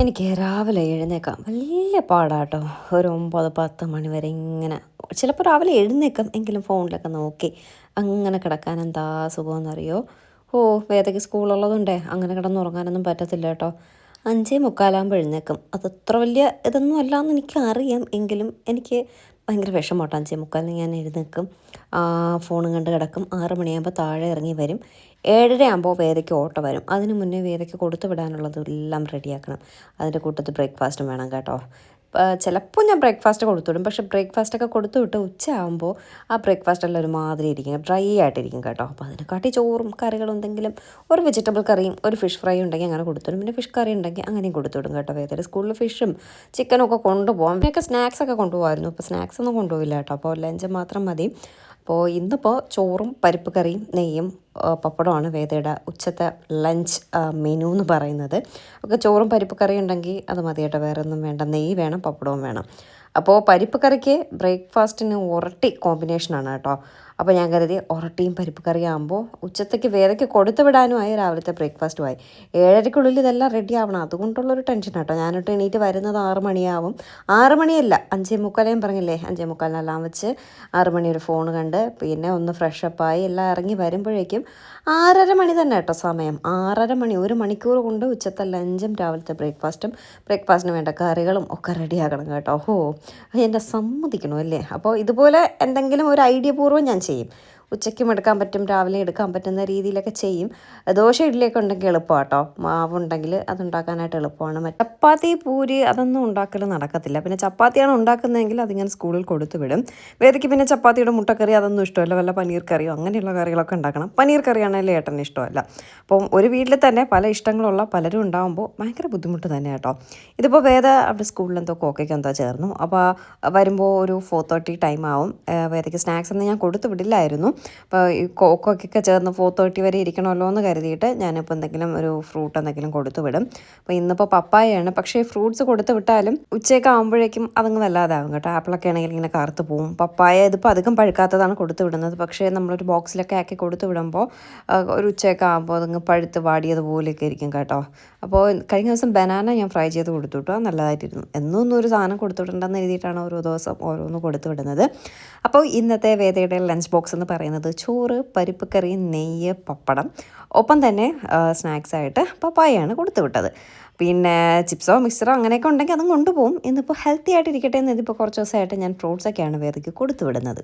എനിക്ക് രാവിലെ എഴുന്നേൽക്കാൻ വലിയ പാടാട്ടോ. ഒരു 9, 10 മണി വരെ ഇങ്ങനെ ചിലപ്പോൾ രാവിലെ എഴുന്നേൽക്കും. എങ്കിലും ഫോണിലൊക്കെ നോക്കി അങ്ങനെ കിടക്കാൻ എന്താ സുഖമെന്നറിയോ. വേദയ്ക്ക് സ്കൂളുള്ളതുകൊണ്ടേ അങ്ങനെ കിടന്നുറങ്ങാനൊന്നും പറ്റത്തില്ല കേട്ടോ. 5:45 എഴുന്നേൽക്കും. അതത്ര വലിയ ഇതൊന്നും അല്ലാന്ന് എനിക്കറിയാം. എങ്കിലും എനിക്ക് ഭയങ്കര വിഷമമാട്ടോ. 5:45 ഞാൻ എഴുന്നേൽക്കും. ഫോണും കണ്ട് കിടക്കും. 6 മണിയാകുമ്പോൾ താഴെ ഇറങ്ങി വരും. 7:30 ആകുമ്പോൾ വേദയ്ക്ക് ഓട്ടോ വരും. അതിന് മുന്നേ വേദയ്ക്ക് കൊടുത്തു വിടാനുള്ളതെല്ലാം റെഡിയാക്കണം. അതിൻ്റെ കൂട്ടത്തിൽ ബ്രേക്ക്ഫാസ്റ്റും വേണം കേട്ടോ. ചിലപ്പോൾ ഞാൻ ബ്രേക്ക്ഫാസ്റ്റ് കൊടുത്തു വിടും. പക്ഷേ ബ്രേക്ക്ഫാസ്റ്റൊക്കെ കൊടുത്തു വിട്ട് ഉച്ചയാകുമ്പോൾ ആ ബ്രേക്ക്ഫാസ്റ്റെല്ലാം ഒരു മാതിരി ഇരിക്കും, ഡ്രൈ ആയിട്ടിരിക്കും കേട്ടോ. അപ്പോൾ അതിനെക്കാട്ടി ചോറും കറികളും എന്തെങ്കിലും ഒരു വെജിറ്റബിൾ കറിയും ഒരു ഫിഷ് ഫ്രൈ ഉണ്ടെങ്കിൽ അങ്ങനെ കൊടുത്തുവിടും. പിന്നെ ഫിഷ് കറി ഉണ്ടെങ്കിൽ അങ്ങനെയും കൊടുത്തുവിടും കേട്ടോ. വേദയുടെ സ്കൂളിൽ ഫിഷും ചിക്കനും ഒക്കെ കൊണ്ടുപോകാം. പിന്നെയൊക്കെ സ്നാക്സൊക്കെ കൊണ്ടുപോകാമായിരുന്നു. ഇപ്പോൾ സ്നാക്സ് ഒന്നും കൊണ്ടുപോയില്ല കേട്ടോ. അപ്പോൾ ലഞ്ച് മാത്രം മതി. അപ്പോൾ ഇന്നിപ്പോൾ ചോറും പരിപ്പ് കറിയും നെയ്യും പപ്പടമാണ് വേദയുടെ ഉച്ചത്തെ ലഞ്ച് മെനു എന്ന് പറയുന്നത്. ഒക്കെ ചോറും പരിപ്പ് കറിയും ഉണ്ടെങ്കിൽ അത് മതി കേട്ടോ. വേറെ ഒന്നും വേണ്ട. നെയ്യ് വേണം, പപ്പടവും വേണം. അപ്പോൾ പരിപ്പ് കറിക്ക് ബ്രേക്ക്ഫാസ്റ്റിന് ഒരട്ടി കോമ്പിനേഷനാണ് കേട്ടോ. അപ്പോൾ ഞാൻ കരുതി ഒരട്ടിയും പരിപ്പ് കറിയാകുമ്പോൾ ഉച്ചത്തേക്ക് വേദയ്ക്ക് കൊടുത്തു വിടാനുമായി, രാവിലത്തെ ബ്രേക്ക്ഫാസ്റ്റുമായി. 7:30-ക്കുള്ളിൽ ഇതെല്ലാം റെഡി ആവണം. അതുകൊണ്ടുള്ളൊരു ടെൻഷൻ കേട്ടോ. ഞാനിട്ട് എണീറ്റ് വരുന്നത് 6 മണിയാവും. 6 മണിയല്ല, 5:45 പറഞ്ഞില്ലേ, 5:45 വെച്ച് 6 മണി ഒരു ഫോൺ കണ്ട് പിന്നെ ഒന്ന് ഫ്രഷപ്പായി എല്ലാം ഇറങ്ങി വരുമ്പോഴേക്കും 6:30 മണി തന്നെ കേട്ടോ സമയം. 6:30 മണി, 1 മണിക്കൂർ കൊണ്ട് ഉച്ചത്തെ ലഞ്ചും രാവിലത്തെ ബ്രേക്ക്ഫാസ്റ്റിന് വേണ്ട കറികളും ഒക്കെ റെഡിയാക്കണം കേട്ടോ. എന്നെ സമ്മതിക്കണോ അല്ലേ. അപ്പോൾ ഇതുപോലെ എന്തെങ്കിലും ഒരു ഐഡിയ പൂർവ്വം ഞാൻ ചെയ്യും. ഉച്ചയ്ക്കും എടുക്കാൻ പറ്റും, രാവിലെ എടുക്കാൻ പറ്റുന്ന രീതിയിലൊക്കെ ചെയ്യും. ദോശ ഇഡ്ഡലിയൊക്കെ ഉണ്ടെങ്കിൽ എളുപ്പമാണ് കേട്ടോ. മാവുണ്ടെങ്കിൽ അതുണ്ടാക്കാനായിട്ട് എളുപ്പമാണ്. ചപ്പാത്തി പൂരി അതൊന്നും ഉണ്ടാക്കൽ നടക്കത്തില്ല. പിന്നെ ചപ്പാത്തിയാണ് ഉണ്ടാക്കുന്നതെങ്കിൽ അതിങ്ങനെ സ്കൂളിൽ കൊടുത്തു വിടും. വേദയ്ക്ക് പിന്നെ ചപ്പാത്തിയുടെ മുട്ടക്കറി അതൊന്നും ഇഷ്ടമല്ല. വല്ല പനീർ കറിയോ അങ്ങനെയുള്ള കറികളൊക്കെ ഉണ്ടാക്കണം. പനീർ കറിയാണെങ്കിൽ ഏട്ടന് ഇഷ്ടമല്ല. അപ്പം ഒരു വീട്ടിൽ തന്നെ പല ഇഷ്ടങ്ങളുള്ള പലരും ഉണ്ടാകുമ്പോൾ ഭയങ്കര ബുദ്ധിമുട്ട് തന്നെ കേട്ടോ. ഇതിപ്പോൾ വേദ അവിടെ സ്കൂളിൽ എന്തോ കോക്കയ്ക്ക് എന്തോ ചേർന്നു. അപ്പോൾ വരുമ്പോൾ ഒരു 4:30 ടൈം ആവും. വേദയ്ക്ക് സ്നാക്സ് ഒന്നും ഞാൻ കൊടുത്തു വിടില്ലായിരുന്നു. അപ്പോൾ ഈ കോക്കയ്ക്കൊക്കെ ചേർന്ന് 4:30 വരെ ഇരിക്കണമല്ലോ എന്ന് കരുതിയിട്ട് ഞാനിപ്പോൾ എന്തെങ്കിലും ഒരു ഫ്രൂട്ട് എന്തെങ്കിലും കൊടുത്തു വിടും. അപ്പോൾ ഇന്നിപ്പോൾ പപ്പായയാണ്. പക്ഷേ ഫ്രൂട്ട്സ് കൊടുത്തു വിട്ടാലും ഉച്ചയൊക്കെ ആകുമ്പോഴേക്കും അതങ്ങ് വല്ലാതാകും കേട്ടോ. ആപ്പിളൊക്കെ ആണെങ്കിൽ ഇങ്ങനെ കറുത്ത് പോവും. പപ്പായ ഇതിപ്പോൾ അധികം പഴുക്കാത്തതാണ് കൊടുത്തു വിടുന്നത്. പക്ഷേ നമ്മളൊരു ബോക്സിലൊക്കെ ആക്കി കൊടുത്തു വിടുമ്പോൾ ഒരു ഉച്ചയൊക്കെ ആകുമ്പോൾ അതങ്ങ് പഴുത്ത് വാടിയതുപോലെയൊക്കെ ഇരിക്കും കേട്ടോ. അപ്പോൾ കഴിഞ്ഞ ദിവസം ബനാന ഞാൻ ഫ്രൈ ചെയ്ത് കൊടുത്തു വിട്ടു. അത് നല്ലതായിട്ടിരുന്നു. എന്നൊന്നും ഒരു സാധനം കൊടുത്തു വിടണ്ടെന്ന് എഴുതിയിട്ടാണ് ഓരോ ദിവസം ഓരോന്ന് കൊടുത്തു വിടുന്നത്. അപ്പോൾ ഇന്നത്തെ വേദയുടെ ലഞ്ച് ബോക്സ് എന്ന് പറയുന്നത് ചോറ്, പരിപ്പ് കറി, നെയ്യ്, പപ്പടം, ഒപ്പം തന്നെ സ്നാക്സായിട്ട് പപ്പായയാണ് കൊടുത്തു വിട്ടത്. പിന്നെ ചിപ്സോ മിക്സറോ അങ്ങനെയൊക്കെ ഉണ്ടെങ്കിൽ അതും കൊണ്ടുപോകും. ഇന്നിപ്പോൾ ഹെൽത്തി ആയിട്ടിരിക്കട്ടെ എന്ന് ഇതിപ്പോൾ കുറച്ച് ദിവസമായിട്ട് ഞാൻ ഫ്രൂട്ട്സൊക്കെയാണ് വേദയ്ക്ക് കൊടുത്തു വിടുന്നത്.